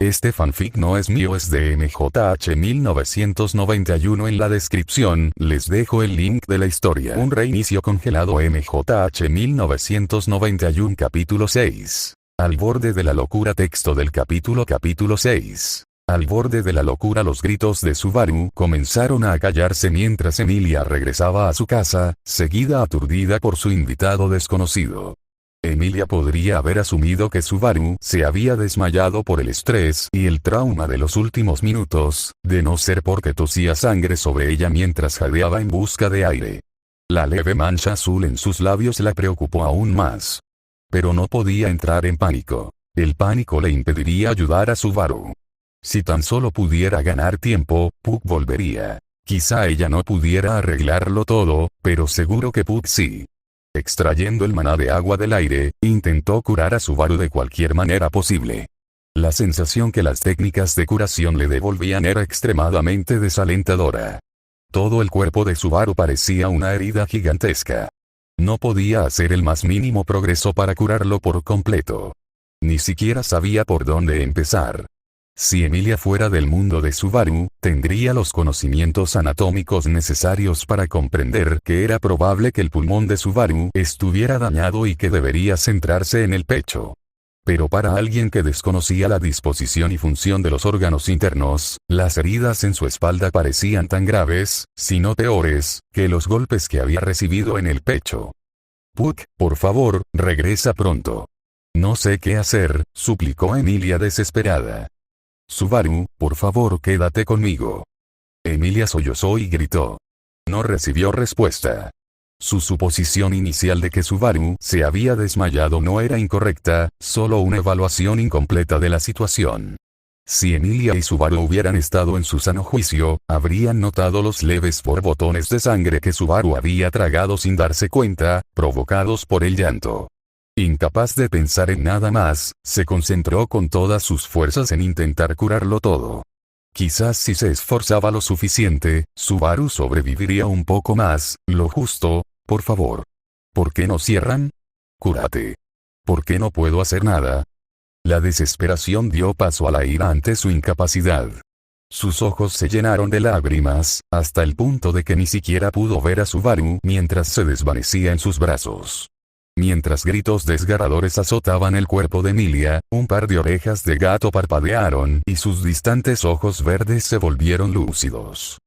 Este fanfic no es mío, es de MJH 1991. En la descripción les dejo el link de la historia. Un reinicio congelado. MJH 1991 capítulo 6. Al borde de la locura. Texto del capítulo 6. Al borde de la locura. Los gritos de Subaru comenzaron a acallarse mientras Emilia regresaba a su casa, seguida aturdida por su invitado desconocido. Emilia podría haber asumido que Subaru se había desmayado por el estrés y el trauma de los últimos minutos, de no ser porque tosía sangre sobre ella mientras jadeaba en busca de aire. La leve mancha azul en sus labios la preocupó aún más. Pero no podía entrar en pánico. El pánico le impediría ayudar a Subaru. Si tan solo pudiera ganar tiempo, Puck volvería. Quizá ella no pudiera arreglarlo todo, pero seguro que Puck sí. Extrayendo el maná de agua del aire, intentó curar a Subaru de cualquier manera posible. La sensación que las técnicas de curación le devolvían era extremadamente desalentadora. Todo el cuerpo de Subaru parecía una herida gigantesca. No podía hacer el más mínimo progreso para curarlo por completo. Ni siquiera sabía por dónde empezar. Si Emilia fuera del mundo de Subaru, tendría los conocimientos anatómicos necesarios para comprender que era probable que el pulmón de Subaru estuviera dañado y que debería centrarse en el pecho. Pero para alguien que desconocía la disposición y función de los órganos internos, las heridas en su espalda parecían tan graves, si no peores, que los golpes que había recibido en el pecho. Puck, por favor, regresa pronto. No sé qué hacer, suplicó Emilia desesperada. Subaru, por favor quédate conmigo. Emilia sollozó y gritó. No recibió respuesta. Su suposición inicial de que Subaru se había desmayado no era incorrecta, solo una evaluación incompleta de la situación. Si Emilia y Subaru hubieran estado en su sano juicio, habrían notado los leves borbotones de sangre que Subaru había tragado sin darse cuenta, provocados por el llanto. Incapaz de pensar en nada más, se concentró con todas sus fuerzas en intentar curarlo todo. Quizás si se esforzaba lo suficiente, Subaru sobreviviría un poco más, lo justo. Por favor. ¿Por qué no cierran? Cúrate. ¿Por qué no puedo hacer nada? La desesperación dio paso a la ira ante su incapacidad. Sus ojos se llenaron de lágrimas, hasta el punto de que ni siquiera pudo ver a Subaru mientras se desvanecía en sus brazos. Mientras gritos desgarradores azotaban el cuerpo de Emilia, un par de orejas de gato parpadearon y sus distantes ojos verdes se volvieron lúcidos.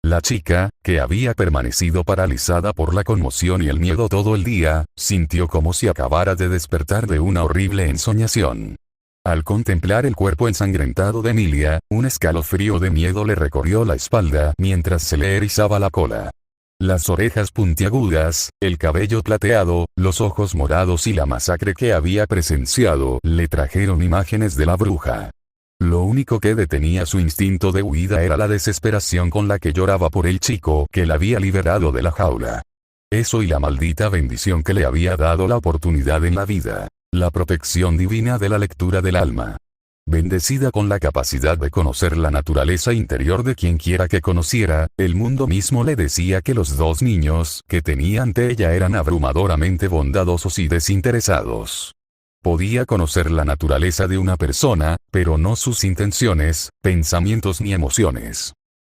La chica, que había permanecido paralizada por la conmoción y el miedo todo el día, sintió como si acabara de despertar de una horrible ensoñación. Al contemplar el cuerpo ensangrentado de Emilia, un escalofrío de miedo le recorrió la espalda mientras se le erizaba la cola. Las orejas puntiagudas, el cabello plateado, los ojos morados y la masacre que había presenciado le trajeron imágenes de la bruja. Lo único que detenía su instinto de huida era la desesperación con la que lloraba por el chico que la había liberado de la jaula. Eso y la maldita bendición que le había dado la oportunidad en la vida, la protección divina de la lectura del alma. Bendecida con la capacidad de conocer la naturaleza interior de quien quiera que conociera, el mundo mismo le decía que los dos niños que tenía ante ella eran abrumadoramente bondadosos y desinteresados. Podía conocer la naturaleza de una persona, pero no sus intenciones, pensamientos ni emociones.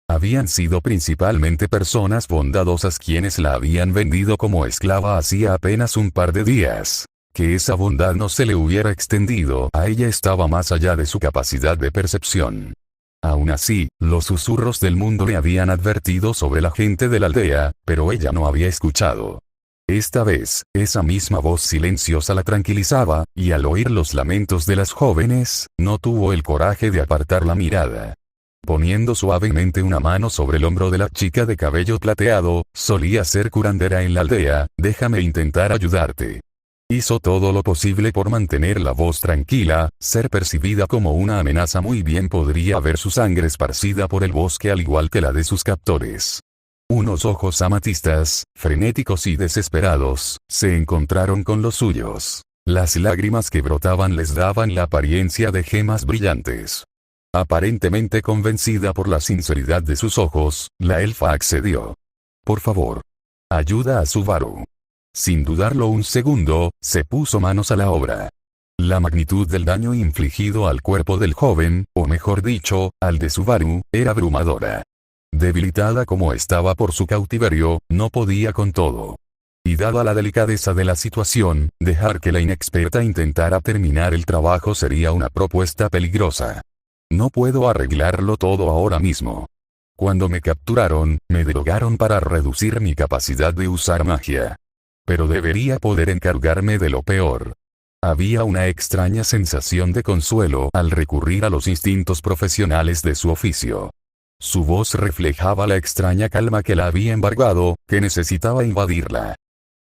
Habían sido principalmente personas bondadosas quienes la habían vendido como esclava hacía apenas un par de días. Que esa bondad no se le hubiera extendido a ella estaba más allá de su capacidad de percepción. Aún así, los susurros del mundo le habían advertido sobre la gente de la aldea, pero ella no había escuchado. Esta vez, esa misma voz silenciosa la tranquilizaba, y al oír los lamentos de las jóvenes, no tuvo el coraje de apartar la mirada. Poniendo suavemente una mano sobre el hombro de la chica de cabello plateado, solía ser curandera en la aldea, déjame intentar ayudarte. Hizo todo lo posible por mantener la voz tranquila, ser percibida como una amenaza muy bien podría ver su sangre esparcida por el bosque al igual que la de sus captores. Unos ojos amatistas, frenéticos y desesperados, se encontraron con los suyos. Las lágrimas que brotaban les daban la apariencia de gemas brillantes. Aparentemente convencida por la sinceridad de sus ojos, la elfa accedió. Por favor. Ayuda a Subaru. Sin dudarlo un segundo, se puso manos a la obra. La magnitud del daño infligido al cuerpo del joven, o mejor dicho, al de Subaru, era abrumadora. Debilitada como estaba por su cautiverio, no podía con todo. Y dada la delicadeza de la situación, dejar que la inexperta intentara terminar el trabajo sería una propuesta peligrosa. No puedo arreglarlo todo ahora mismo. Cuando me capturaron, me derogaron para reducir mi capacidad de usar magia. Pero debería poder encargarme de lo peor. Había una extraña sensación de consuelo al recurrir a los instintos profesionales de su oficio. Su voz reflejaba la extraña calma que la había embargado, que necesitaba invadirla.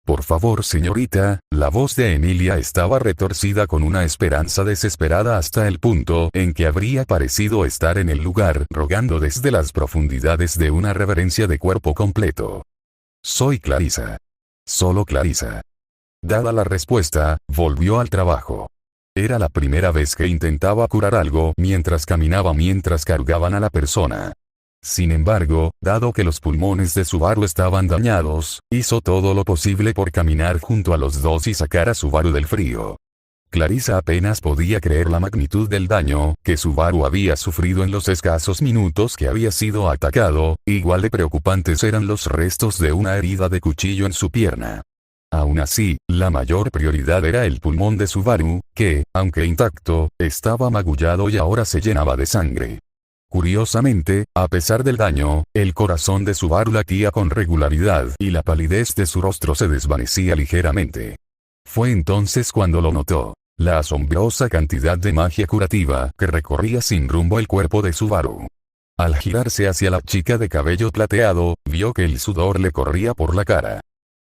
Por favor, señorita, la voz de Emilia estaba retorcida con una esperanza desesperada hasta el punto en que habría parecido estar en el lugar rogando desde las profundidades de una reverencia de cuerpo completo. Soy Clarissa. Solo Clarissa. Dada la respuesta, volvió al trabajo. Era la primera vez que intentaba curar algo mientras caminaba mientras cargaban a la persona. Sin embargo, dado que los pulmones de Subaru estaban dañados, hizo todo lo posible por caminar junto a los dos y sacar a Subaru del frío. Clarissa apenas podía creer la magnitud del daño que Subaru había sufrido en los escasos minutos que había sido atacado, igual de preocupantes eran los restos de una herida de cuchillo en su pierna. Aún así, la mayor prioridad era el pulmón de Subaru, que, aunque intacto, estaba magullado y ahora se llenaba de sangre. Curiosamente, a pesar del daño, el corazón de Subaru latía con regularidad y la palidez de su rostro se desvanecía ligeramente. Fue entonces cuando lo notó. La asombrosa cantidad de magia curativa que recorría sin rumbo el cuerpo de Subaru. Al girarse hacia la chica de cabello plateado, vio que el sudor le corría por la cara.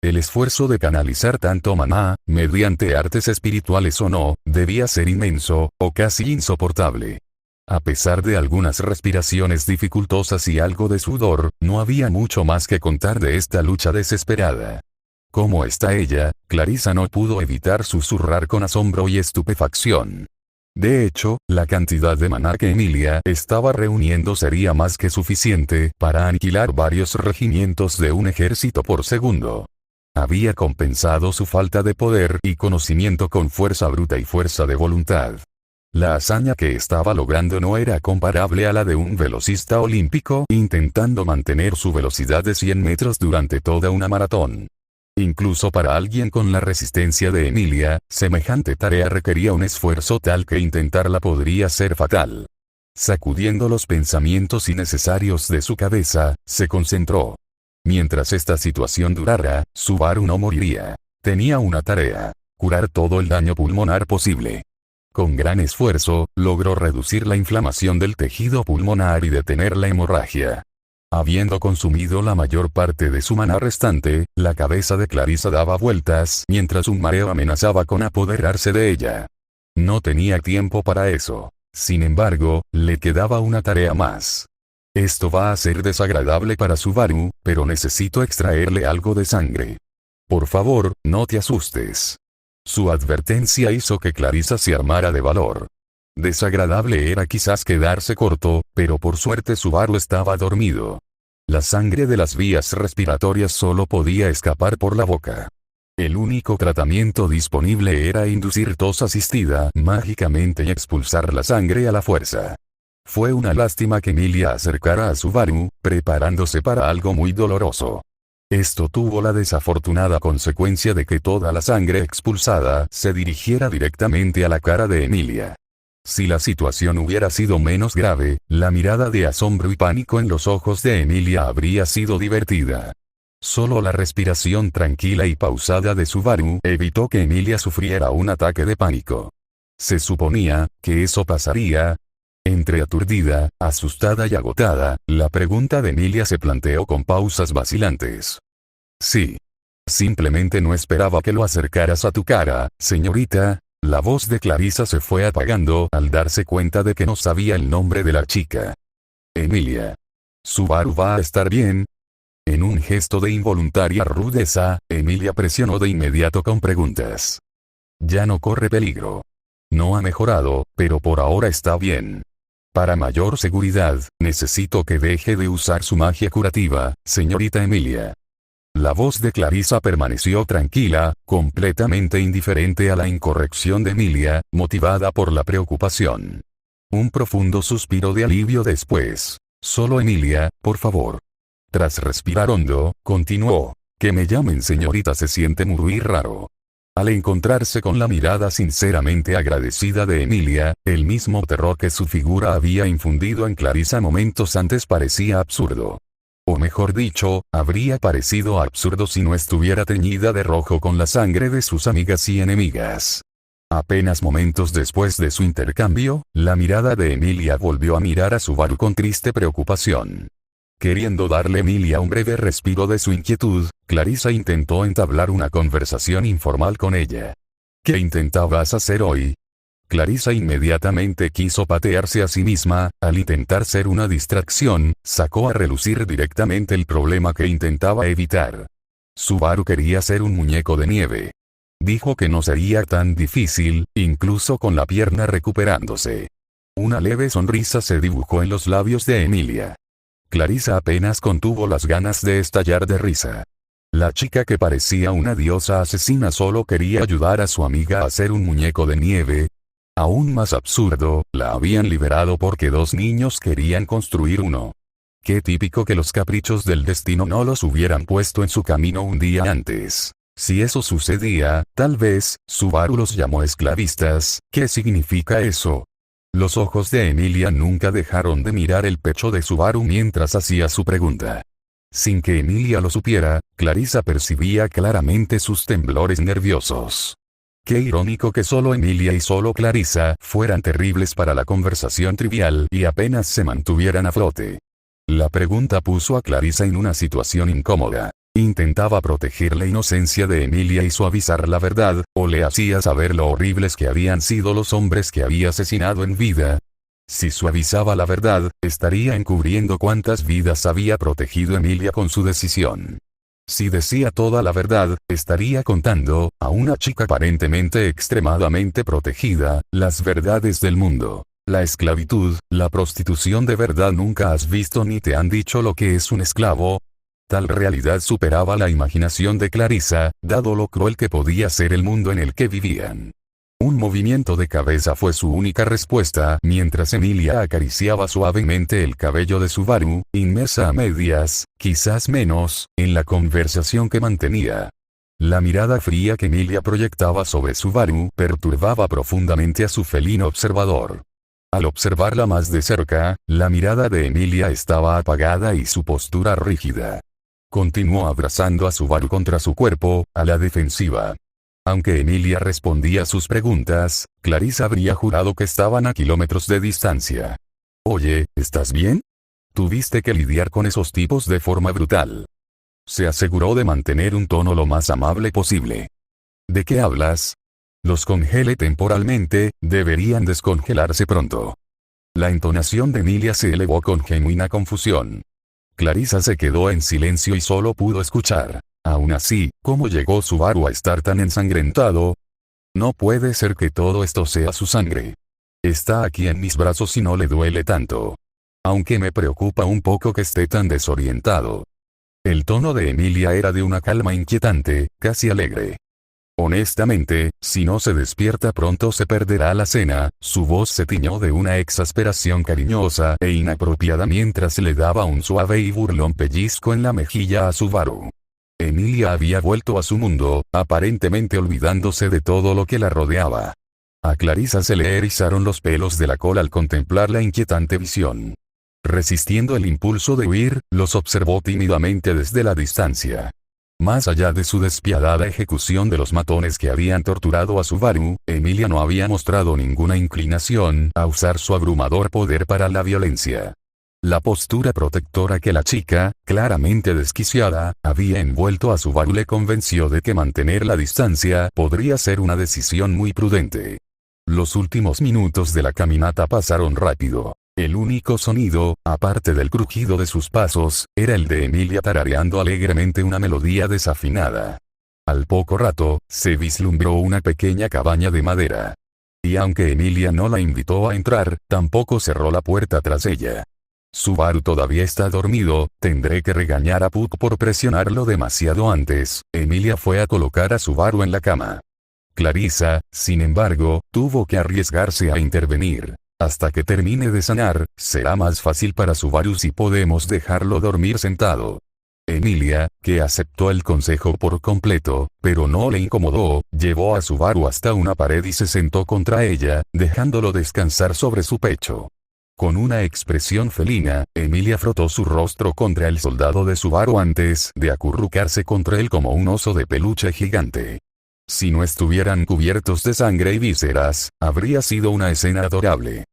El esfuerzo de canalizar tanto maná, mediante artes espirituales o no, debía ser inmenso, o casi insoportable. A pesar de algunas respiraciones dificultosas y algo de sudor, no había mucho más que contar de esta lucha desesperada. ¿Cómo está ella? Clarissa no pudo evitar susurrar con asombro y estupefacción. De hecho, la cantidad de maná que Emilia estaba reuniendo sería más que suficiente para aniquilar varios regimientos de un ejército por segundo. Había compensado su falta de poder y conocimiento con fuerza bruta y fuerza de voluntad. La hazaña que estaba logrando no era comparable a la de un velocista olímpico intentando mantener su velocidad de 100 metros durante toda una maratón. Incluso para alguien con la resistencia de Emilia, semejante tarea requería un esfuerzo tal que intentarla podría ser fatal. Sacudiendo los pensamientos innecesarios de su cabeza, se concentró. Mientras esta situación durara, Subaru no moriría. Tenía una tarea: curar todo el daño pulmonar posible. Con gran esfuerzo, logró reducir la inflamación del tejido pulmonar y detener la hemorragia. Habiendo consumido la mayor parte de su maná restante, la cabeza de Clarissa daba vueltas mientras un mareo amenazaba con apoderarse de ella. No tenía tiempo para eso. Sin embargo, le quedaba una tarea más. Esto va a ser desagradable para Subaru, pero necesito extraerle algo de sangre. Por favor, no te asustes. Su advertencia hizo que Clarissa se armara de valor. Desagradable era quizás quedarse corto, pero por suerte Subaru estaba dormido. La sangre de las vías respiratorias solo podía escapar por la boca. El único tratamiento disponible era inducir tos asistida mágicamente y expulsar la sangre a la fuerza. Fue una lástima que Emilia acercara a Subaru, preparándose para algo muy doloroso. Esto tuvo la desafortunada consecuencia de que toda la sangre expulsada se dirigiera directamente a la cara de Emilia. Si la situación hubiera sido menos grave, la mirada de asombro y pánico en los ojos de Emilia habría sido divertida. Solo la respiración tranquila y pausada de Subaru evitó que Emilia sufriera un ataque de pánico. Se suponía que eso pasaría. Entre aturdida, asustada y agotada, la pregunta de Emilia se planteó con pausas vacilantes. Sí. Simplemente no esperaba que lo acercaras a tu cara, señorita. La voz de Clarissa se fue apagando al darse cuenta de que no sabía el nombre de la chica. Emilia. ¿Subaru va a estar bien? En un gesto de involuntaria rudeza, Emilia presionó de inmediato con preguntas. Ya no corre peligro. No ha mejorado, pero por ahora está bien. Para mayor seguridad, necesito que deje de usar su magia curativa, señorita Emilia. La voz de Clarisa permaneció tranquila, completamente indiferente a la incorrección de Emilia, motivada por la preocupación. Un profundo suspiro de alivio después. Solo Emilia, por favor. Tras respirar hondo, continuó. Que me llamen señorita se siente muy raro. Al encontrarse con la mirada sinceramente agradecida de Emilia, el mismo terror que su figura había infundido en Clarisa momentos antes parecía absurdo. O mejor dicho, habría parecido absurdo si no estuviera teñida de rojo con la sangre de sus amigas y enemigas. Apenas momentos después de su intercambio, la mirada de Emilia volvió a mirar a Subaru con triste preocupación. Queriendo darle a Emilia un breve respiro de su inquietud, Clarisa intentó entablar una conversación informal con ella. ¿Qué intentabas hacer hoy? Clarisa inmediatamente quiso patearse a sí misma, al intentar ser una distracción, sacó a relucir directamente el problema que intentaba evitar. Subaru quería ser un muñeco de nieve. Dijo que no sería tan difícil, incluso con la pierna recuperándose. Una leve sonrisa se dibujó en los labios de Emilia. Clarisa apenas contuvo las ganas de estallar de risa. La chica que parecía una diosa asesina solo quería ayudar a su amiga a hacer un muñeco de nieve. Aún más absurdo, la habían liberado porque dos niños querían construir uno. Qué típico que los caprichos del destino no los hubieran puesto en su camino un día antes. Si eso sucedía, tal vez, Subaru los llamó esclavistas. ¿Qué significa eso? Los ojos de Emilia nunca dejaron de mirar el pecho de Subaru mientras hacía su pregunta. Sin que Emilia lo supiera, Clarisa percibía claramente sus temblores nerviosos. Qué irónico que solo Emilia y solo Clarisa fueran terribles para la conversación trivial y apenas se mantuvieran a flote. La pregunta puso a Clarisa en una situación incómoda. Intentaba proteger la inocencia de Emilia y suavizar la verdad, o le hacía saber lo horribles que habían sido los hombres que había asesinado en vida. Si suavizaba la verdad, estaría encubriendo cuántas vidas había protegido Emilia con su decisión. Si decía toda la verdad, estaría contando, a una chica aparentemente extremadamente protegida, las verdades del mundo. La esclavitud, la prostitución de verdad. ¿Nunca has visto ni te han dicho lo que es un esclavo? Tal realidad superaba la imaginación de Clarisa, dado lo cruel que podía ser el mundo en el que vivían. Un movimiento de cabeza fue su única respuesta mientras Emilia acariciaba suavemente el cabello de Subaru, inmersa a medias, quizás menos, en la conversación que mantenía. La mirada fría que Emilia proyectaba sobre Subaru perturbaba profundamente a su felino observador. Al observarla más de cerca, la mirada de Emilia estaba apagada y su postura rígida. Continuó abrazando a Subaru contra su cuerpo, a la defensiva. Aunque Emilia respondía a sus preguntas, Clarisa habría jurado que estaban a kilómetros de distancia. Oye, ¿estás bien? Tuviste que lidiar con esos tipos de forma brutal. Se aseguró de mantener un tono lo más amable posible. ¿De qué hablas? Los congelé temporalmente, deberían descongelarse pronto. La entonación de Emilia se elevó con genuina confusión. Clarisa se quedó en silencio y solo pudo escuchar. Aún así, ¿cómo llegó Subaru a estar tan ensangrentado? No puede ser que todo esto sea su sangre. Está aquí en mis brazos y no le duele tanto. Aunque me preocupa un poco que esté tan desorientado. El tono de Emilia era de una calma inquietante, casi alegre. Honestamente, si no se despierta pronto se perderá la cena. Su voz se tiñó de una exasperación cariñosa e inapropiada mientras le daba un suave y burlón pellizco en la mejilla a Subaru. Emilia había vuelto a su mundo, aparentemente olvidándose de todo lo que la rodeaba. A Clarisa se le erizaron los pelos de la cola al contemplar la inquietante visión. Resistiendo el impulso de huir, los observó tímidamente desde la distancia. Más allá de su despiadada ejecución de los matones que habían torturado a Subaru, Emilia no había mostrado ninguna inclinación a usar su abrumador poder para la violencia. La postura protectora que la chica, claramente desquiciada, había envuelto a Subaru le convenció de que mantener la distancia podría ser una decisión muy prudente. Los últimos minutos de la caminata pasaron rápido. El único sonido, aparte del crujido de sus pasos, era el de Emilia tarareando alegremente una melodía desafinada. Al poco rato, se vislumbró una pequeña cabaña de madera. Y aunque Emilia no la invitó a entrar, tampoco cerró la puerta tras ella. Subaru todavía está dormido, tendré que regañar a Puck por presionarlo demasiado antes. Emilia fue a colocar a Subaru en la cama. Clarissa, sin embargo, tuvo que arriesgarse a intervenir. Hasta que termine de sanar, será más fácil para Subaru si podemos dejarlo dormir sentado. Emilia, que aceptó el consejo por completo, pero no le incomodó, llevó a Subaru hasta una pared y se sentó contra ella, dejándolo descansar sobre su pecho. Con una expresión felina, Emilia frotó su rostro contra el soldado de Subaru antes de acurrucarse contra él como un oso de peluche gigante. Si no estuvieran cubiertos de sangre y vísceras, habría sido una escena adorable.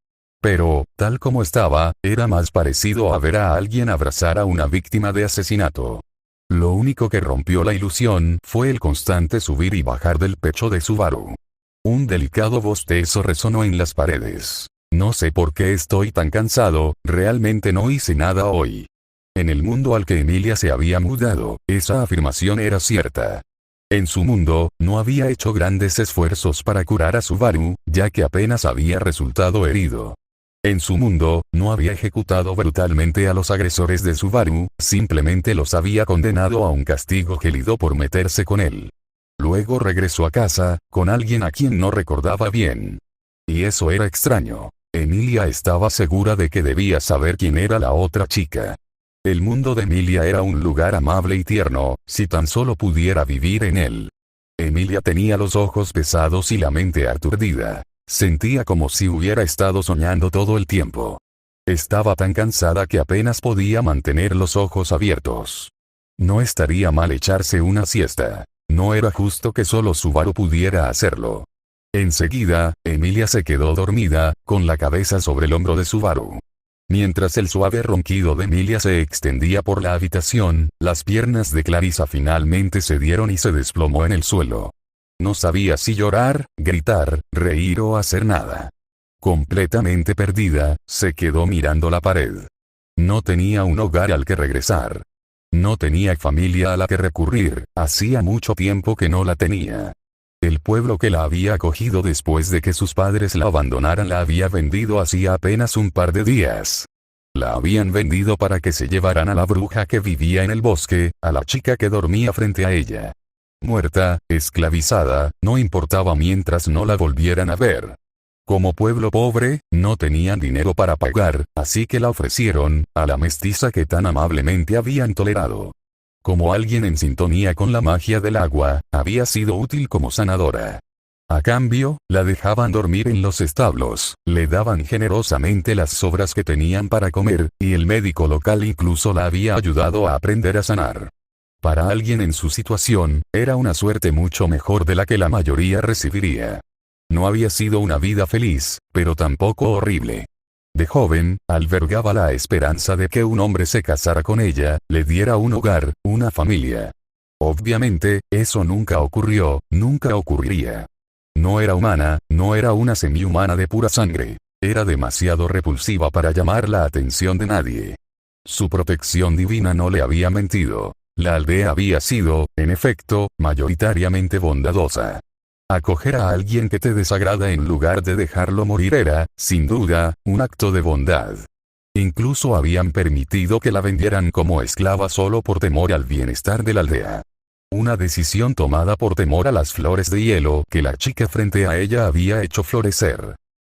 Pero, tal como estaba, era más parecido a ver a alguien abrazar a una víctima de asesinato. Lo único que rompió la ilusión fue el constante subir y bajar del pecho de Subaru. Un delicado bostezo resonó en las paredes. No sé por qué estoy tan cansado, realmente no hice nada hoy. En el mundo al que Emilia se había mudado, esa afirmación era cierta. En su mundo, no había hecho grandes esfuerzos para curar a Subaru, ya que apenas había resultado herido. En su mundo, no había ejecutado brutalmente a los agresores de Subaru, simplemente los había condenado a un castigo gélido por meterse con él. Luego regresó a casa, con alguien a quien no recordaba bien. Y eso era extraño. Emilia estaba segura de que debía saber quién era la otra chica. El mundo de Emilia era un lugar amable y tierno, si tan solo pudiera vivir en él. Emilia tenía los ojos pesados y la mente aturdida. Sentía como si hubiera estado soñando todo el tiempo. Estaba tan cansada que apenas podía mantener los ojos abiertos. No estaría mal echarse una siesta. No era justo que solo Subaru pudiera hacerlo. Enseguida, Emilia se quedó dormida, con la cabeza sobre el hombro de Subaru. Mientras el suave ronquido de Emilia se extendía por la habitación, las piernas de Clarissa finalmente cedieron y se desplomó en el suelo. No sabía si llorar, gritar, reír o hacer nada. Completamente perdida, se quedó mirando la pared. No tenía un hogar al que regresar. No tenía familia a la que recurrir, hacía mucho tiempo que no la tenía. El pueblo que la había acogido después de que sus padres la abandonaran la había vendido hacía apenas un par de días. La habían vendido para que se llevaran a la bruja que vivía en el bosque, a la chica que dormía frente a ella. Muerta, esclavizada, no importaba mientras no la volvieran a ver. Como pueblo pobre, no tenían dinero para pagar, así que la ofrecieron, a la mestiza que tan amablemente habían tolerado. Como alguien en sintonía con la magia del agua, había sido útil como sanadora. A cambio, la dejaban dormir en los establos, le daban generosamente las sobras que tenían para comer, y el médico local incluso la había ayudado a aprender a sanar. Para alguien en su situación, era una suerte mucho mejor de la que la mayoría recibiría. No había sido una vida feliz, pero tampoco horrible. De joven, albergaba la esperanza de que un hombre se casara con ella, le diera un hogar, una familia. Obviamente, eso nunca ocurrió, nunca ocurriría. No era humana, no era una semihumana de pura sangre. Era demasiado repulsiva para llamar la atención de nadie. Su protección divina no le había mentido. La aldea había sido, en efecto, mayoritariamente bondadosa. Acoger a alguien que te desagrada en lugar de dejarlo morir era, sin duda, un acto de bondad. Incluso habían permitido que la vendieran como esclava solo por temor al bienestar de la aldea. Una decisión tomada por temor a las flores de hielo que la chica frente a ella había hecho florecer.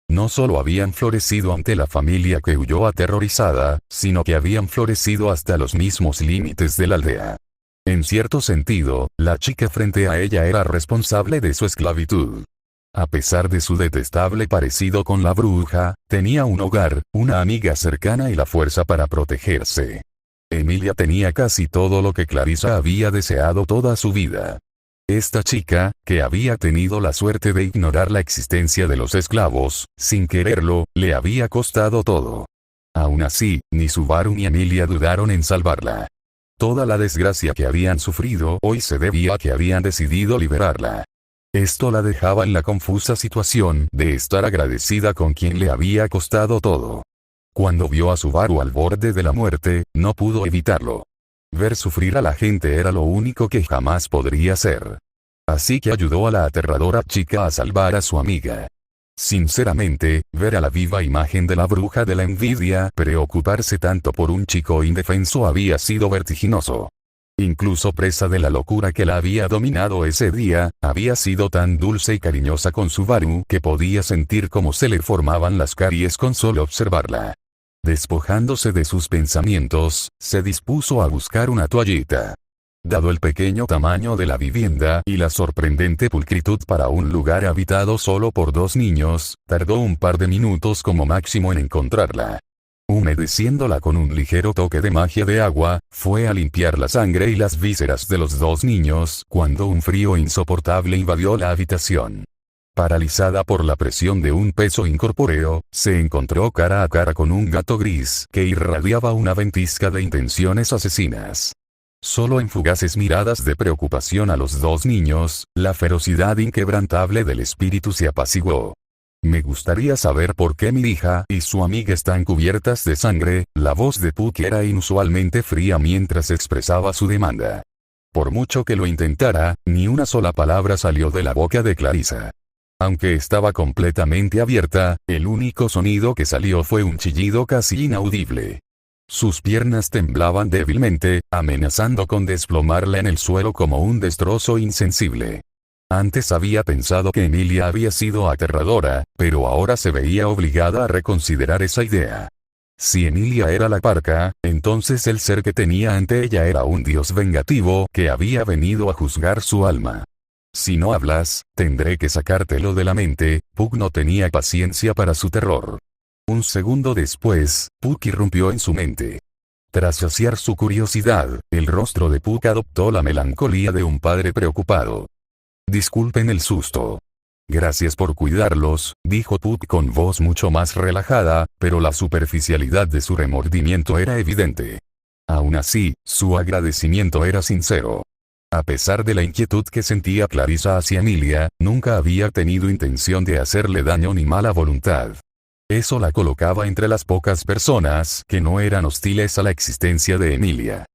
No solo habían florecido ante la familia que huyó aterrorizada, sino que habían florecido hasta los mismos límites de la aldea. En cierto sentido, la chica frente a ella era responsable de su esclavitud. A pesar de su detestable parecido con la bruja, tenía un hogar, una amiga cercana y la fuerza para protegerse. Emilia tenía casi todo lo que Clarissa había deseado toda su vida. Esta chica, que había tenido la suerte de ignorar la existencia de los esclavos, sin quererlo, le había costado todo. Aún así, ni Subaru ni Emilia dudaron en salvarla. Toda la desgracia que habían sufrido hoy se debía a que habían decidido liberarla. Esto la dejaba en la confusa situación de estar agradecida con quien le había costado todo. Cuando vio a Subaru al borde de la muerte, no pudo evitarlo. Ver sufrir a la gente era lo único que jamás podría hacer. Así que ayudó a la aterradora chica a salvar a su amiga. Sinceramente, ver a la viva imagen de la bruja de la envidia preocuparse tanto por un chico indefenso había sido vertiginoso. Incluso presa de la locura que la había dominado ese día, había sido tan dulce y cariñosa con Subaru que podía sentir cómo se le formaban las caries con solo observarla. Despojándose de sus pensamientos, se dispuso a buscar una toallita. Dado el pequeño tamaño de la vivienda y la sorprendente pulcritud para un lugar habitado solo por 2 niños, tardó un par de minutos como máximo en encontrarla. Humedeciéndola con un ligero toque de magia de agua, fue a limpiar la sangre y las vísceras de los 2 niños cuando un frío insoportable invadió la habitación. Paralizada por la presión de un peso incorpóreo, se encontró cara a cara con un gato gris que irradiaba una ventisca de intenciones asesinas. Solo en fugaces miradas de preocupación a los 2 niños, la ferocidad inquebrantable del espíritu se apaciguó. Me gustaría saber por qué mi hija y su amiga están cubiertas de sangre. La voz de Puck era inusualmente fría mientras expresaba su demanda. Por mucho que lo intentara, ni una sola palabra salió de la boca de Clarissa. Aunque estaba completamente abierta, el único sonido que salió fue un chillido casi inaudible. Sus piernas temblaban débilmente, amenazando con desplomarla en el suelo como un destrozo insensible. Antes había pensado que Emilia había sido aterradora, pero ahora se veía obligada a reconsiderar esa idea. Si Emilia era la parca, entonces el ser que tenía ante ella era un dios vengativo que había venido a juzgar su alma. Si no hablas, tendré que sacártelo de la mente. Puck no tenía paciencia para su terror. Un segundo después, Puck irrumpió en su mente. Tras saciar su curiosidad, el rostro de Puck adoptó la melancolía de un padre preocupado. Disculpen el susto. Gracias por cuidarlos, dijo Puck con voz mucho más relajada, pero la superficialidad de su remordimiento era evidente. Aún así, su agradecimiento era sincero. A pesar de la inquietud que sentía Clarissa hacia Emilia, nunca había tenido intención de hacerle daño ni mala voluntad. Eso la colocaba entre las pocas personas que no eran hostiles a la existencia de Emilia.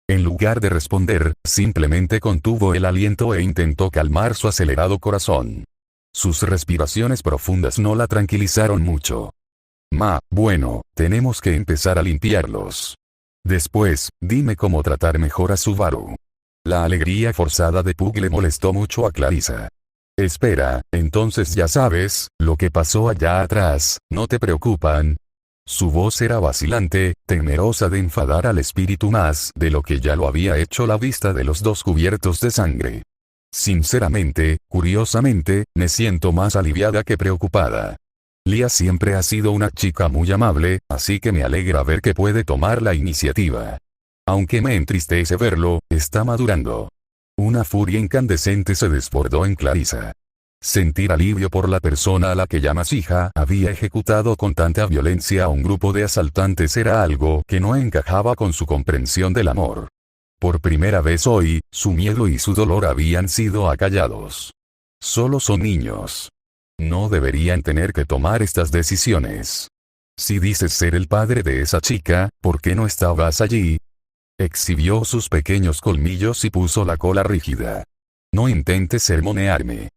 En lugar de responder, simplemente contuvo el aliento e intentó calmar su acelerado corazón. Sus respiraciones profundas no la tranquilizaron mucho. Bueno, tenemos que empezar a limpiarlos. Después, dime cómo tratar mejor a Subaru. La alegría forzada de Puck le molestó mucho a Clarissa. Espera, entonces ya sabes, lo que pasó allá atrás, ¿no te preocupan? Su voz era vacilante, temerosa de enfadar al espíritu más de lo que ya lo había hecho la vista de los 2 cubiertos de sangre. Sinceramente, curiosamente, me siento más aliviada que preocupada. Lia siempre ha sido una chica muy amable, así que me alegra ver que puede tomar la iniciativa. Aunque me entristece verlo, está madurando. Una furia incandescente se desbordó en Clarissa. Sentir alivio por la persona a la que llamas hija había ejecutado con tanta violencia a un grupo de asaltantes era algo que no encajaba con su comprensión del amor. Por primera vez hoy, su miedo y su dolor habían sido acallados. Solo son niños. No deberían tener que tomar estas decisiones. Si dices ser el padre de esa chica, ¿por qué no estabas allí? Exhibió sus pequeños colmillos y puso la cola rígida. No intentes sermonearme.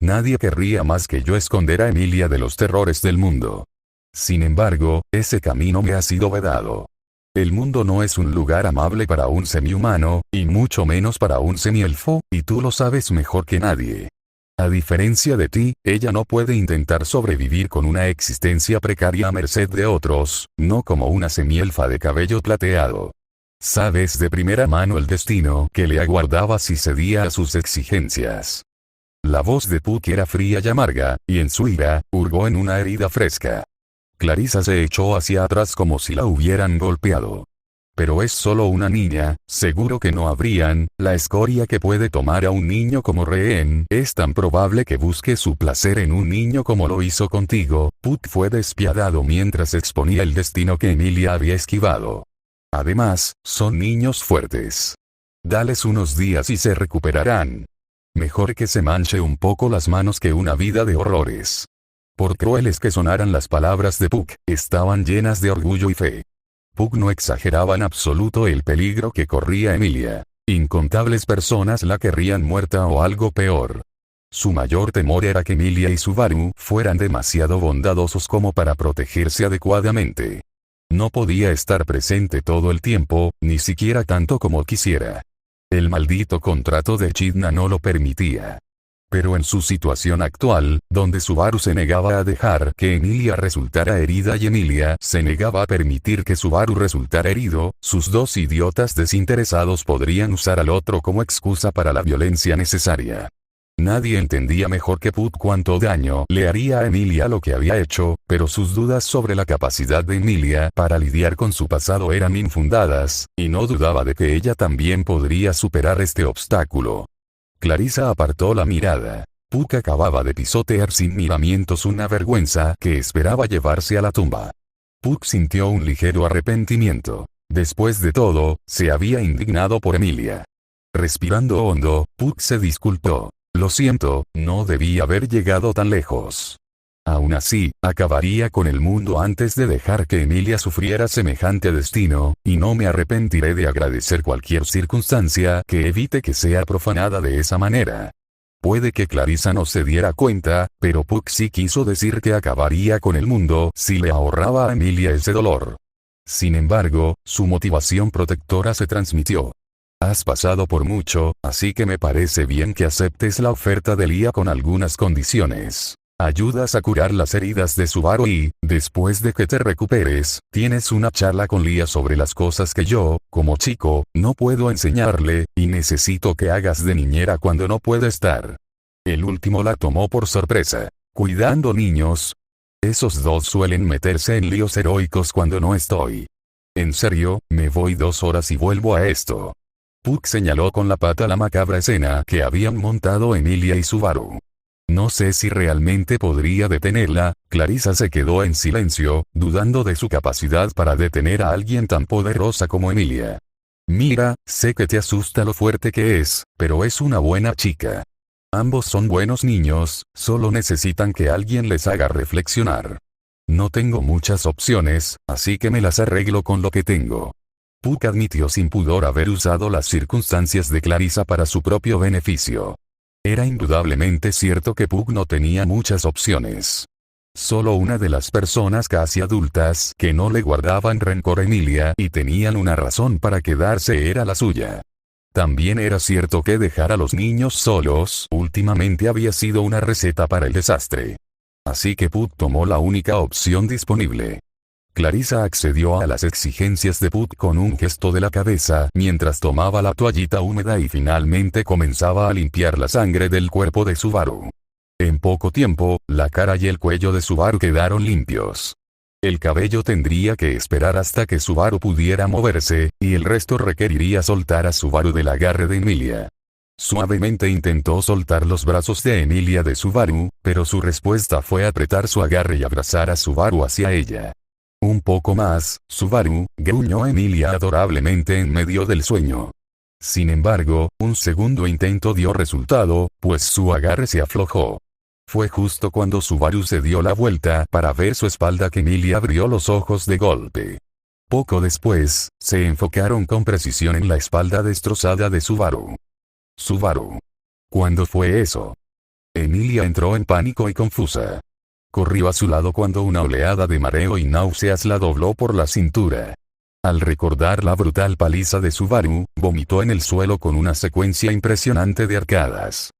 Nadie querría más que yo esconder a Emilia de los terrores del mundo. Sin embargo, ese camino me ha sido vedado. El mundo no es un lugar amable para un semihumano, y mucho menos para un semielfo, y tú lo sabes mejor que nadie. A diferencia de ti, ella no puede intentar sobrevivir con una existencia precaria a merced de otros, no como una semielfa de cabello plateado. Sabes de primera mano el destino que le aguardaba si cedía a sus exigencias. La voz de Puck era fría y amarga, y en su ira, hurgó en una herida fresca. Clarissa se echó hacia atrás como si la hubieran golpeado. Pero es solo una niña, seguro que no habrían, la escoria que puede tomar a un niño como rehén, es tan probable que busque su placer en un niño como lo hizo contigo. Puck fue despiadado mientras exponía el destino que Emilia había esquivado. Además, son niños fuertes. Dales unos días y se recuperarán. Mejor que se manche un poco las manos que una vida de horrores. Por crueles que sonaran las palabras de Puck, estaban llenas de orgullo y fe. Puck no exageraba en absoluto el peligro que corría Emilia. Incontables personas la querrían muerta o algo peor. Su mayor temor era que Emilia y Subaru fueran demasiado bondadosos como para protegerse adecuadamente. No podía estar presente todo el tiempo, ni siquiera tanto como quisiera. El maldito contrato de Echidna no lo permitía. Pero en su situación actual, donde Subaru se negaba a dejar que Emilia resultara herida y Emilia se negaba a permitir que Subaru resultara herido, sus dos idiotas desinteresados podrían usar al otro como excusa para la violencia necesaria. Nadie entendía mejor que Puck cuánto daño le haría a Emilia lo que había hecho, pero sus dudas sobre la capacidad de Emilia para lidiar con su pasado eran infundadas, y no dudaba de que ella también podría superar este obstáculo. Clarissa apartó la mirada. Puck acababa de pisotear sin miramientos una vergüenza que esperaba llevarse a la tumba. Puck sintió un ligero arrepentimiento. Después de todo, se había indignado por Emilia. Respirando hondo, Puck se disculpó. Lo siento, no debí haber llegado tan lejos. Aún así, acabaría con el mundo antes de dejar que Emilia sufriera semejante destino, y no me arrepentiré de agradecer cualquier circunstancia que evite que sea profanada de esa manera. Puede que Clarissa no se diera cuenta, pero Puck sí quiso decir que acabaría con el mundo si le ahorraba a Emilia ese dolor. Sin embargo, su motivación protectora se transmitió. Has pasado por mucho, así que me parece bien que aceptes la oferta de Lia con algunas condiciones. Ayudas a curar las heridas de Subaru y, después de que te recuperes, tienes una charla con Lia sobre las cosas que yo, como chico, no puedo enseñarle, y necesito que hagas de niñera cuando no pueda estar. El último la tomó por sorpresa. ¿Cuidando niños? Esos dos suelen meterse en líos heroicos cuando no estoy. En serio, me voy 2 horas y vuelvo a esto. Puck señaló con la pata la macabra escena que habían montado Emilia y Subaru. No sé si realmente podría detenerla. Clarissa se quedó en silencio, dudando de su capacidad para detener a alguien tan poderosa como Emilia. Mira, sé que te asusta lo fuerte que es, pero es una buena chica. Ambos son buenos niños, solo necesitan que alguien les haga reflexionar. No tengo muchas opciones, así que me las arreglo con lo que tengo. Puck admitió sin pudor haber usado las circunstancias de Clarissa para su propio beneficio. Era indudablemente cierto que Puck no tenía muchas opciones. Solo una de las personas casi adultas que no le guardaban rencor a Emilia y tenían una razón para quedarse era la suya. También era cierto que dejar a los niños solos últimamente había sido una receta para el desastre. Así que Puck tomó la única opción disponible. Clarissa accedió a las exigencias de Puck con un gesto de la cabeza mientras tomaba la toallita húmeda y finalmente comenzaba a limpiar la sangre del cuerpo de Subaru. En poco tiempo, la cara y el cuello de Subaru quedaron limpios. El cabello tendría que esperar hasta que Subaru pudiera moverse, y el resto requeriría soltar a Subaru del agarre de Emilia. Suavemente intentó soltar los brazos de Emilia de Subaru, pero su respuesta fue apretar su agarre y abrazar a Subaru hacia ella. Un poco más, Subaru, gruñó Emilia adorablemente en medio del sueño. Sin embargo, un segundo intento dio resultado, pues su agarre se aflojó. Fue justo cuando Subaru se dio la vuelta para ver su espalda que Emilia abrió los ojos de golpe. Poco después, se enfocaron con precisión en la espalda destrozada de Subaru. Subaru. ¿Cuándo fue eso? Emilia entró en pánico y confusa. Corrió a su lado cuando una oleada de mareo y náuseas la dobló por la cintura. Al recordar la brutal paliza de Subaru, vomitó en el suelo con una secuencia impresionante de arcadas.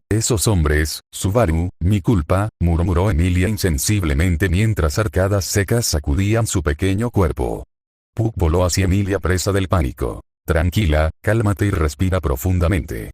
Esos hombres, Subaru, mi culpa, murmuró Emilia insensiblemente mientras arcadas secas sacudían su pequeño cuerpo. Puck voló hacia Emilia presa del pánico. Tranquila, cálmate y respira profundamente.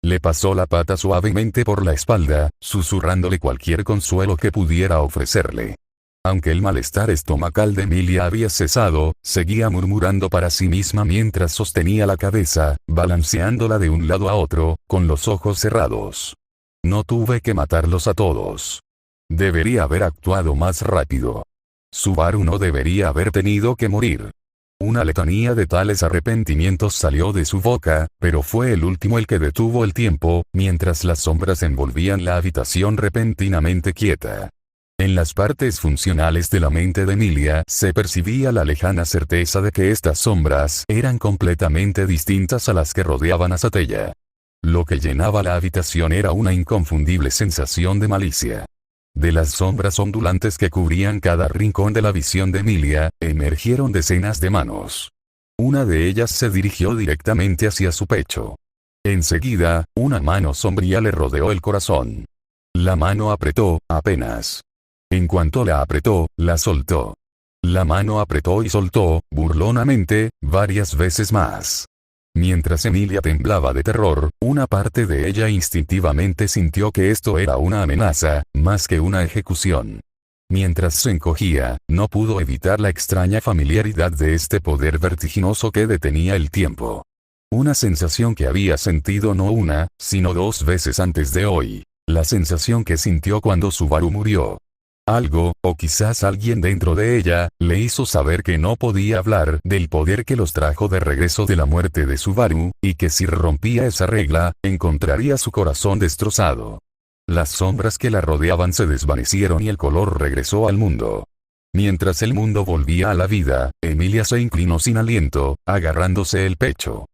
Le pasó la pata suavemente por la espalda, susurrándole cualquier consuelo que pudiera ofrecerle. Aunque el malestar estomacal de Emilia había cesado, seguía murmurando para sí misma mientras sostenía la cabeza, balanceándola de un lado a otro, con los ojos cerrados. No tuve que matarlos a todos. Debería haber actuado más rápido. Subaru no debería haber tenido que morir. Una letanía de tales arrepentimientos salió de su boca, pero fue el último el que detuvo el tiempo, mientras las sombras envolvían la habitación repentinamente quieta. En las partes funcionales de la mente de Emilia se percibía la lejana certeza de que estas sombras eran completamente distintas a las que rodeaban a Satella. Lo que llenaba la habitación era una inconfundible sensación de malicia. De las sombras ondulantes que cubrían cada rincón de la visión de Emilia, emergieron decenas de manos. Una de ellas se dirigió directamente hacia su pecho. Enseguida, una mano sombría le rodeó el corazón. La mano apretó, apenas. En cuanto la apretó, la soltó. La mano apretó y soltó, burlonamente, varias veces más. Mientras Emilia temblaba de terror, una parte de ella instintivamente sintió que esto era una amenaza, más que una ejecución. Mientras se encogía, no pudo evitar la extraña familiaridad de este poder vertiginoso que detenía el tiempo. Una sensación que había sentido no una, sino 2 veces antes de hoy. La sensación que sintió cuando Subaru murió. Algo, o quizás alguien dentro de ella, le hizo saber que no podía hablar del poder que los trajo de regreso de la muerte de Subaru, y que si rompía esa regla, encontraría su corazón destrozado. Las sombras que la rodeaban se desvanecieron y el color regresó al mundo. Mientras el mundo volvía a la vida, Emilia se inclinó sin aliento, agarrándose el pecho.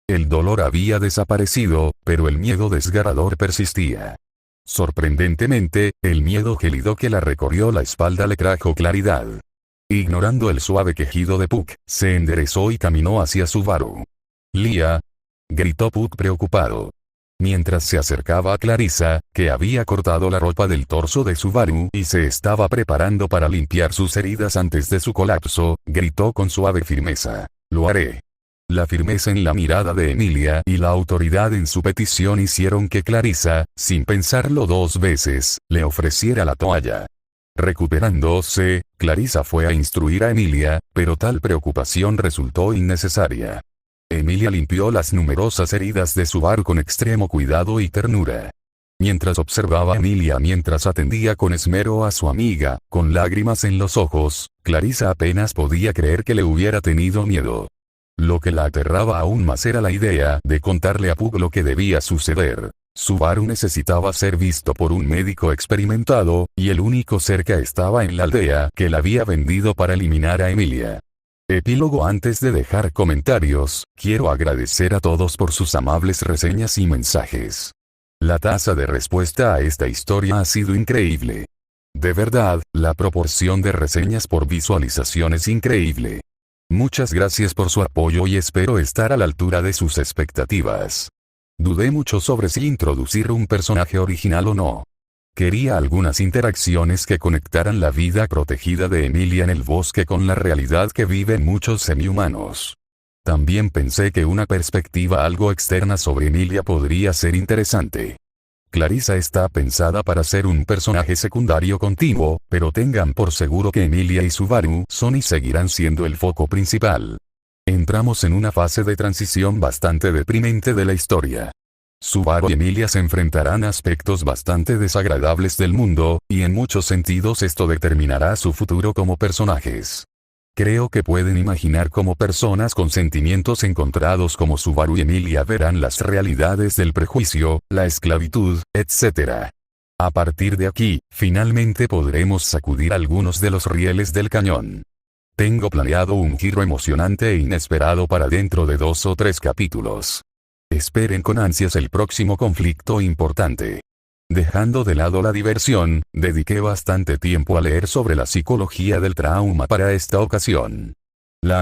El dolor había desaparecido, pero el miedo desgarrador persistía. Sorprendentemente, el miedo gélido que la recorrió la espalda le trajo claridad. Ignorando el suave quejido de Puck, se enderezó y caminó hacia Subaru. «Lia», gritó Puck preocupado. Mientras se acercaba a Clarissa, que había cortado la ropa del torso de Subaru y se estaba preparando para limpiar sus heridas antes de su colapso, gritó con suave firmeza: «Lo haré». La firmeza en la mirada de Emilia y la autoridad en su petición hicieron que Clarissa, sin pensarlo 2 veces, le ofreciera la toalla. Recuperándose, Clarissa fue a instruir a Emilia, pero tal preocupación resultó innecesaria. Emilia limpió las numerosas heridas de Subaru con extremo cuidado y ternura. Mientras observaba a Emilia mientras atendía con esmero a su amiga, con lágrimas en los ojos, Clarissa apenas podía creer que le hubiera tenido miedo. Lo que la aterraba aún más era la idea de contarle a Puck lo que debía suceder. Subaru necesitaba ser visto por un médico experimentado, y el único ser que estaba en la aldea que la había vendido para eliminar a Emilia. Epílogo. Antes de dejar comentarios, quiero agradecer a todos por sus amables reseñas y mensajes. La tasa de respuesta a esta historia ha sido increíble. De verdad, la proporción de reseñas por visualización es increíble. Muchas gracias por su apoyo y espero estar a la altura de sus expectativas. Dudé mucho sobre si introducir un personaje original o no. Quería algunas interacciones que conectaran la vida protegida de Emilia en el bosque con la realidad que viven muchos semihumanos. También pensé que una perspectiva algo externa sobre Emilia podría ser interesante. Clarissa está pensada para ser un personaje secundario continuo, pero tengan por seguro que Emilia y Subaru son y seguirán siendo el foco principal. Entramos en una fase de transición bastante deprimente de la historia. Subaru y Emilia se enfrentarán a aspectos bastante desagradables del mundo, y en muchos sentidos esto determinará su futuro como personajes. Creo que pueden imaginar cómo personas con sentimientos encontrados como Subaru y Emilia verán las realidades del prejuicio, la esclavitud, etc. A partir de aquí, finalmente podremos sacudir algunos de los rieles del cañón. Tengo planeado un giro emocionante e inesperado para dentro de 2 o 3 capítulos. Esperen con ansias el próximo conflicto importante. Dejando de lado la diversión, dediqué bastante tiempo a leer sobre la psicología del trauma para esta ocasión. La